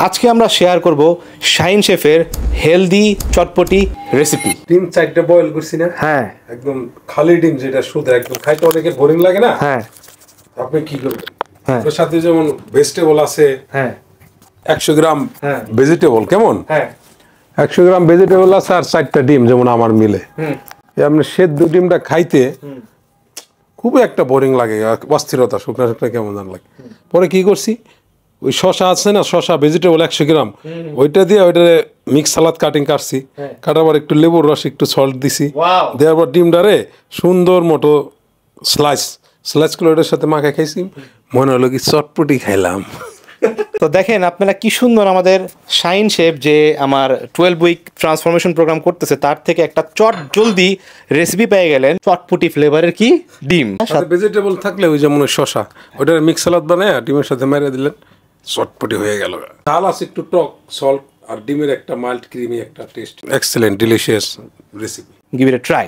আজকে আমরা শেয়ার করব শাহিন শেফের হেলদি চটপটি রেসিপি। ডিম 4টা বয়েল করছি না, হ্যাঁ একদম খালি ডিম, যেটা শুধু একদম খাইতে অনেকের বোরিং লাগে না। হ্যাঁ আপনি কি করবেন, হ্যাঁ ওর সাথে যেমন ভেজিটেবল আছে, হ্যাঁ 100 গ্রাম হ্যাঁ ভেজিটেবল, কেমন হ্যাঁ 100 গ্রাম ভেজিটেবল আছে, আর 4টা ডিম যেমন আমার মিলে। আপনি সেদ্ধ ডিমটা খাইতে খুবই একটা বোরিং লাগে, অস্থিরতা, শুকনা শুকনা কেমন জান লাগে। পরে কি করছি, ওই শশা আছে না, শশা ভেজিটেবল 100 গ্রাম, ওইটা দিয়ে ওইটা মিক্স সালাদ কাটিং কাটছি, কাটার পর একটু লেবুর রস, একটু সল্ট দিছি, ওয়াও দেওয়ার পর ডিমটারে সুন্দর মতো স্লাইস করে ওটার সাথে মাখা খাইছি, মনে হলো কি চটপটি খাইলাম। তো দেখেন আপনারা কি সুন্দর আমাদের শাহিন শেফ যে আমার 12 উইক ট্রান্সফরমেশন প্রোগ্রাম করতেছে, তার থেকে একটা চট জলদি রেসিপি পেয়ে গেলেন, চটপটি ফ্লেভারের কি ডিম। সাথে ভেজিটেবল থাকলে ওই যেমন শশা, ওইটার মিক্স সালাদ বানায় ডিমের সাথে মেরে দিলেন, চটপটি হয়ে গেল। ঝাল আছে একটু, টক সল্ট, আর ডিমের একটা মাইল্ড ক্রিমি একটা test, excellent delicious recipe. Give it a try.